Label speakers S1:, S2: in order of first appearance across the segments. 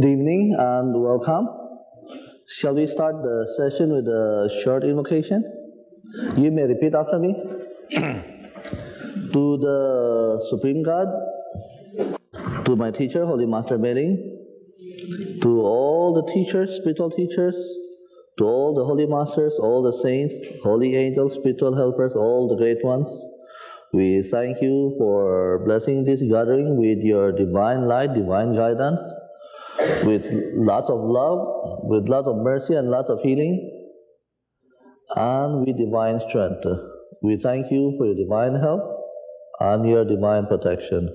S1: Good evening and welcome. Shall we start the session with a short invocation? You may repeat after me. To the Supreme God, to my teacher, Holy Master Mailing, to all the teachers, spiritual teachers, to all the holy masters, all the saints, holy angels, spiritual helpers, all the great ones, we thank you for blessing this gathering with your divine light, divine guidance, with lots of love, with lots of mercy and lots of healing, and with divine strength. We thank you for your divine help and your divine protection.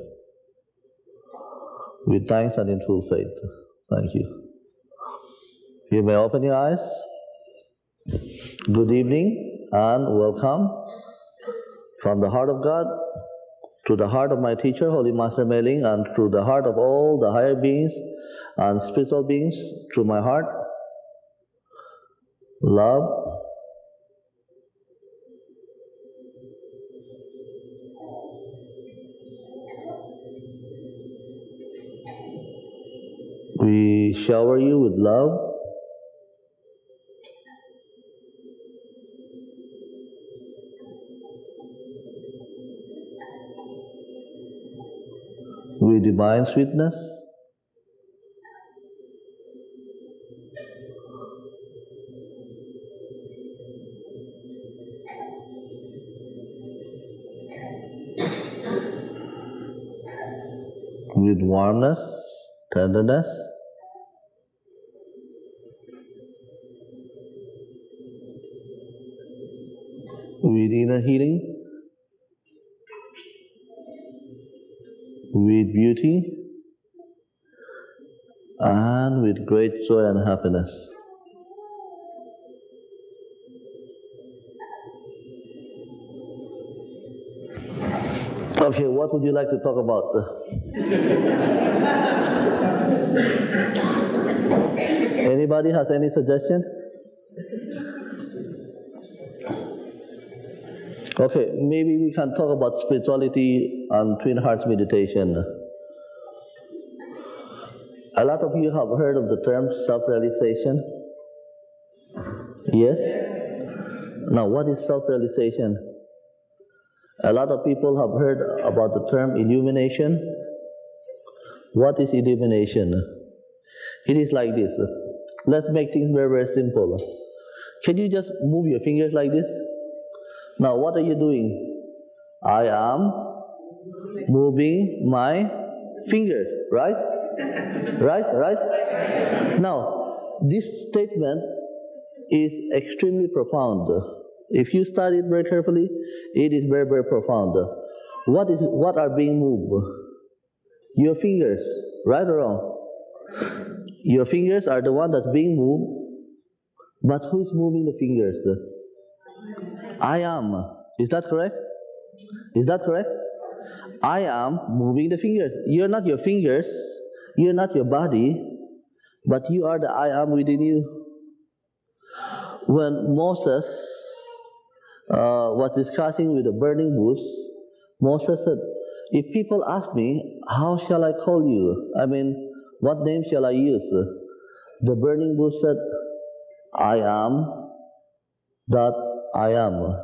S1: With thanks and in full faith. Thank you. You may open your eyes. Good evening and welcome from the heart of God to the heart of my teacher, Holy Master Mailing, and through the heart of all the higher beings and spiritual beings, through my heart, love, we shower you with love, with divine sweetness, with warmness, tenderness, with inner healing, with beauty, and with great joy and happiness. Okay, what would you like to talk about? Anybody has any suggestion? Okay, maybe we can talk about spirituality and Twin Hearts meditation. A lot of you have heard of the term self-realization. Yes? Now, what is self-realization? A lot of people have heard about the term illumination. What is illumination? It is like this. Let's make things very, very simple. Can you just move your fingers like this? Now, what are you doing? I am moving my fingers, right? Right? Now, this statement is extremely profound. If you study it very carefully, it is very, very profound. What are being moved? Your fingers, right or wrong? Your fingers are the one that's being moved, but who's moving the fingers? I am. Is that correct? Is that correct? I am moving the fingers. You're not your fingers, you're not your body, but you are the I am within you. When Moses was discussing with the burning bush, Moses said, if people ask me, how shall I call you? I mean, what name shall I use? The burning bush said, I am that I am.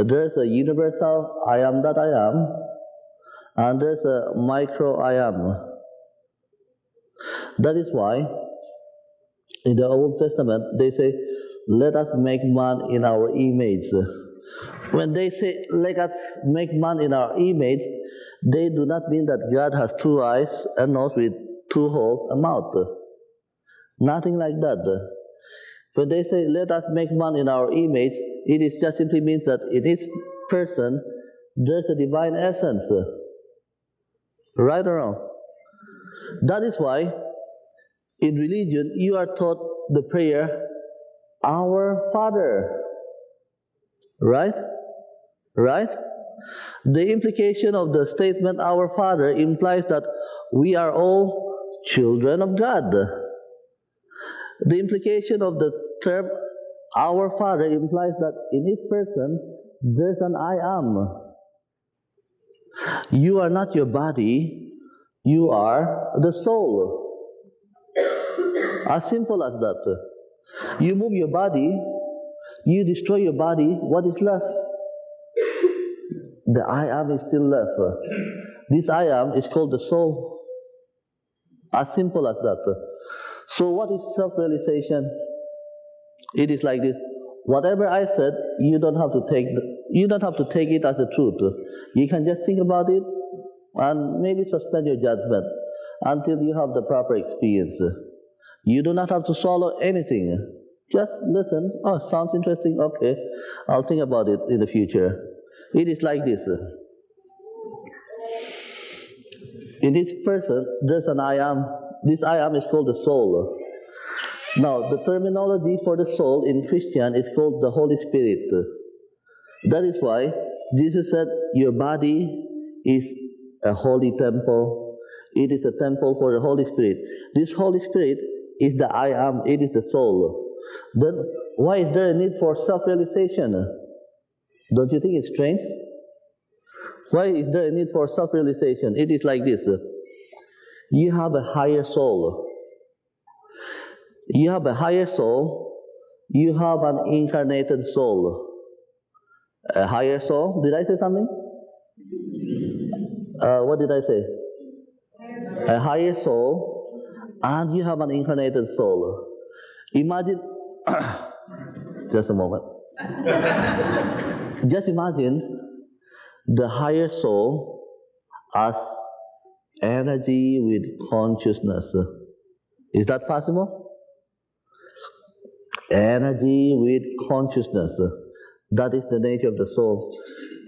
S1: There's a universal I am that I am, and there's a micro I am. That is why in the Old Testament they say, let us make man in our image. When they say, let us make man in our image, they do not mean that God has two eyes, a nose with two holes, a mouth. Nothing like that. When they say, let us make man in our image, it is just simply means that in each person, there's a divine essence. Right or wrong? That is why, in religion, you are taught the prayer, Our Father. Right? Right? The implication of the statement, Our Father, implies that we are all children of God. The implication of the term Our Father implies that in each person there's an I am. You are not your body, You are the soul. As simple as that. You move your body, you destroy your body, what is left? The I am is still left. This I am is called the soul. As simple as that. So what is self-realization? It is like this. Whatever I said, you don't have to take it as the truth. You can just think about it and maybe suspend your judgment until you have the proper experience. You do not have to swallow anything. Just listen. Oh, sounds interesting. Okay, I'll think about it in the future. It is like this. In each person, there's an I am. This I am is called the soul. Now, the terminology for the soul in Christian is called the Holy Spirit. That is why Jesus said, your body is a holy temple. It is a temple for the Holy Spirit. This Holy Spirit is the I am, it is the soul. Then, why is there a need for self-realization? Don't you think it's strange? Why is there a need for self-realization? It is like this. You have a higher soul. You have a higher soul. You have an incarnated soul. A higher soul? Did I say something? What did I say? A higher soul, and you have an incarnated soul. Imagine, just a moment. Just imagine the higher soul as energy with consciousness. Is that possible? Energy with consciousness. That is the nature of the soul.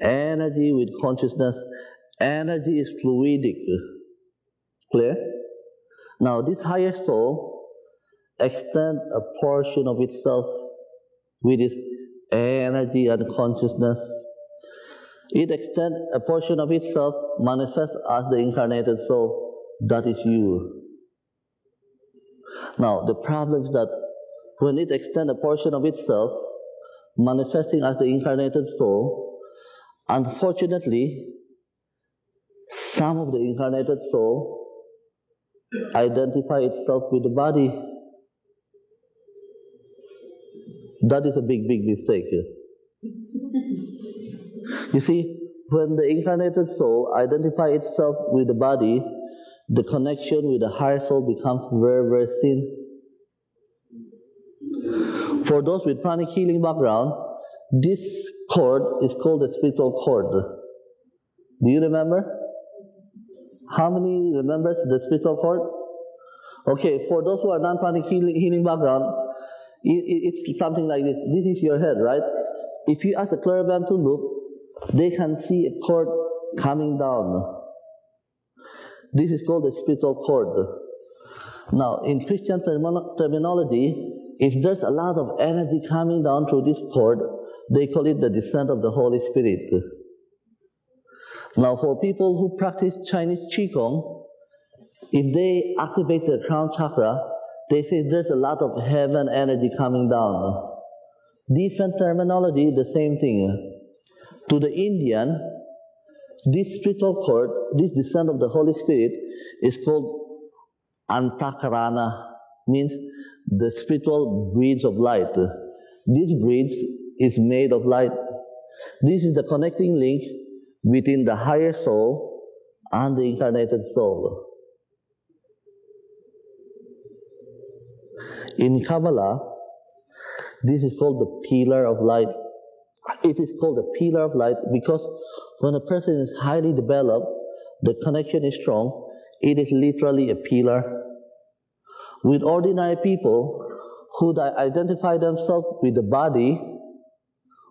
S1: Energy with consciousness. Energy is fluidic. Clear? Now, this higher soul extends a portion of itself with its energy and consciousness. It extends a portion of itself, manifests as the incarnated soul. That is you. Now, the problem is that when it extends a portion of itself, manifesting as the incarnated soul, unfortunately, some of the incarnated soul identify itself with the body. That is a big, big mistake. You see, when the incarnated soul identifies itself with the body, the connection with the higher soul becomes very, very thin. For those with pranic healing background, this cord is called the spiritual cord. Do you remember? How many remembers the spiritual cord? Okay, for those who are non-pranic healing background, it's something like this. This is your head, right? If you ask the clairvoyant to look, they can see a cord coming down. This is called the spiritual cord. Now, in Christian terminology, if there's a lot of energy coming down through this cord, they call it the descent of the Holy Spirit. Now, for people who practice Chinese Qigong, if they activate the crown chakra, they say there's a lot of heaven energy coming down. Different terminology, the same thing. To the Indian, this spiritual cord, this descent of the Holy Spirit, is called Antakarana, means the spiritual bridge of light. This bridge is made of light. This is the connecting link between the higher soul and the incarnated soul. In Kabbalah, this is called the pillar of light. It is called the pillar of light because when a person is highly developed, the connection is strong, it is literally a pillar. With ordinary people who identify themselves with the body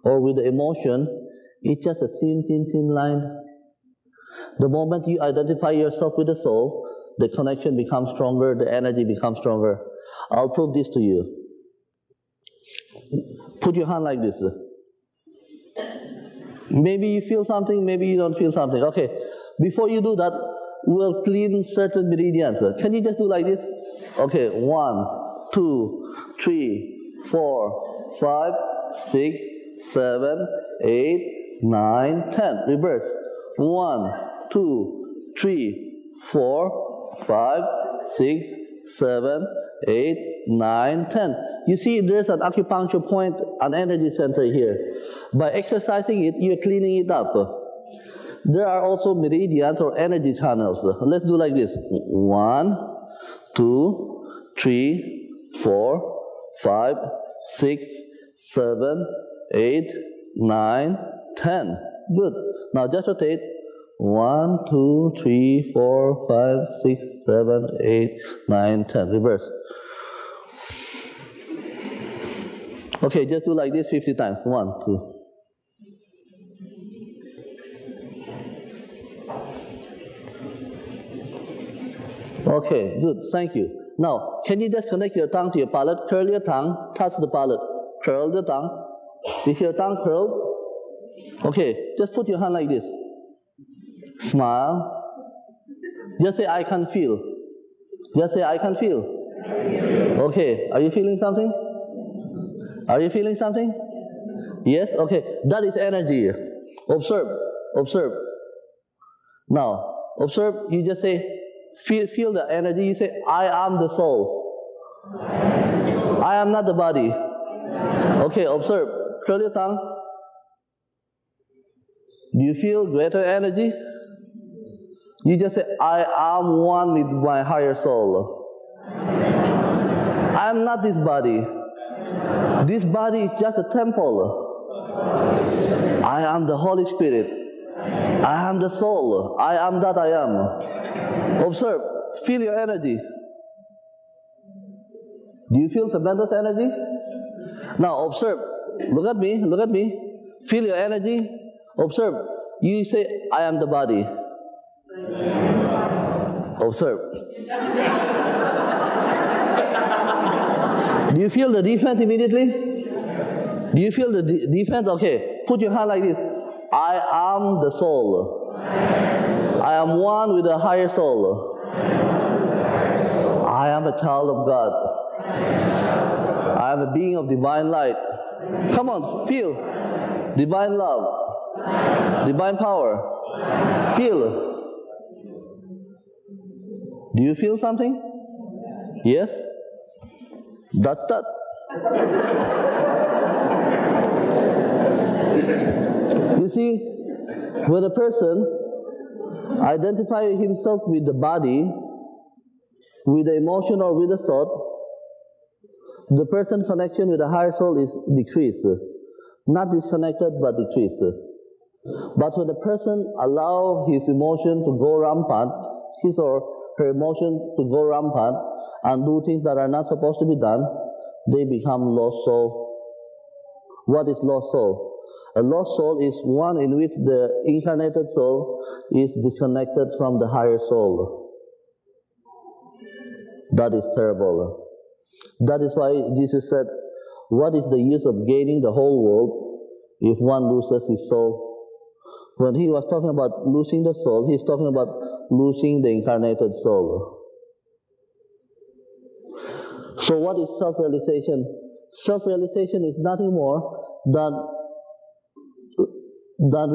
S1: or with the emotion, it's just a thin, thin, thin line. The moment you identify yourself with the soul, the connection becomes stronger, the energy becomes stronger. I'll prove this to you. Put your hand like this. Maybe you feel something, maybe you don't feel something. Okay, before you do that, we'll clean certain meridians. Can you just do like this? Okay, 1, 2, 3, 4, 5, 6, 7, 8, 9, 10. Reverse. 1, 2, 3, 4, 5, 6, 7, 8, 9, 10. You see, there's an acupuncture point, an energy center here. By exercising it, you're cleaning it up. There are also meridians or energy channels. Let's do like this. 1, 2, 3, 4, 5, 6, 7, 8, 9, 10. Good. Now just rotate. 1, 2, 3, 4, 5, 6, 7, 8, 9, 10. Reverse. Okay, just do like this 50 times. 1, 2. Okay, good. Thank you. Now, can you just connect your tongue to your palate? Curl your tongue. Touch the palate. Curl the tongue. Is your tongue curled? Okay, just put your hand like this. Smile. Just say, I can feel. Just say, I can feel. Okay, are you feeling something? Are you feeling something? Yes? Okay, that is energy. Observe. Observe. Now, observe, you just say, feel the energy. You say, I am the soul. I am not the body. Okay, observe. Curl your tongue. Do you feel greater energy? You just say, I am one with my higher soul. I am not this body. This body is just a temple. I am the Holy Spirit. I am the soul. I am that I am. Observe. Feel your energy. Do you feel tremendous energy? Now observe. Look at me. Look at me. Feel your energy. Observe. You say, I am the body. Observe. Do you feel the defense immediately? Do you feel the defense? Okay. Put your hand like this. I am the soul. I am one with a higher soul. I am a child of God. I am a being of divine light. Come on, feel. Divine love. Divine power. Feel. Do you feel something? Yes? That's that. You see, when a person identifies himself with the body, with the emotion or with the thought, the person's connection with the higher soul is decreased. Not disconnected, but decreased. But when the person allows his emotion to go rampant, his or her emotion to go rampant and do things that are not supposed to be done, they become lost soul. What is lost soul? A lost soul is one in which the incarnated soul is disconnected from the higher soul. That is terrible. That is why Jesus said, what is the use of gaining the whole world if one loses his soul? When he was talking about losing the soul, he's talking about losing the incarnated soul. So what is self-realization? Self-realization is nothing more than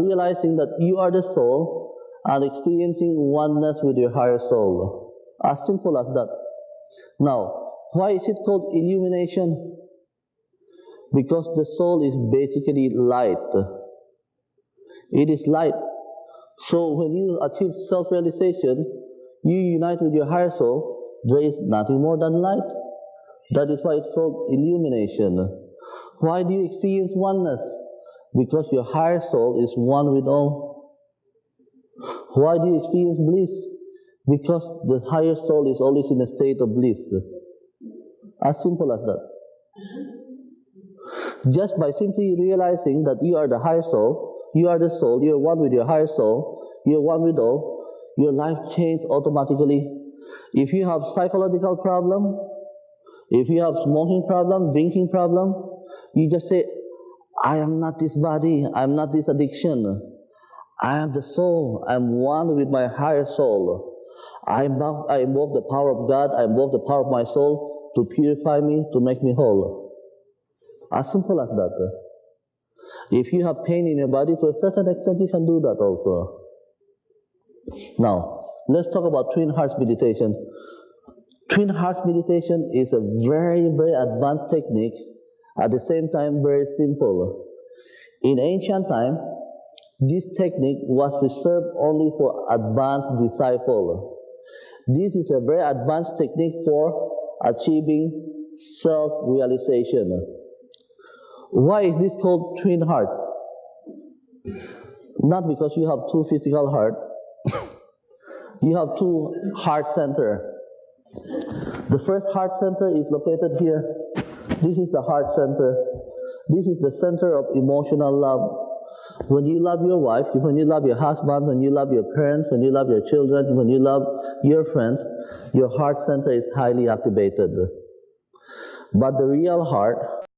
S1: realizing that you are the soul and experiencing oneness with your higher soul. As simple as that. Now, why is it called illumination? Because the soul is basically light. It is light. So when you achieve self-realization, you unite with your higher soul, there is nothing more than light. That is why it's called illumination. Why do you experience oneness? Because your higher soul is one with all. Why do you experience bliss? Because the higher soul is always in a state of bliss. As simple as that. Just by simply realizing that you are the higher soul, you are the soul, you are one with your higher soul, you are one with all, your life changes automatically. If you have psychological problem, if you have smoking problem, drinking problem, you just say, I am not this body, I am not this addiction. I am the soul, I am one with my higher soul. I invoke the power of God, I invoke the power of my soul to purify me, to make me whole. As simple as that. If you have pain in your body, to a certain extent you can do that also. Now, Let's talk about twin hearts meditation. Twin hearts meditation is a very, very advanced technique, at the same time very simple. In ancient time, this technique was reserved only for advanced disciples. This is a very advanced technique for achieving self-realization. Why is this called twin heart? Not because you have two physical hearts. You have two heart centers. The first heart center is located here. This is the heart center. This is the center of emotional love. When you love your wife, when you love your husband, when you love your parents, when you love your children, when you love your friends, your heart center is highly activated. But the real heart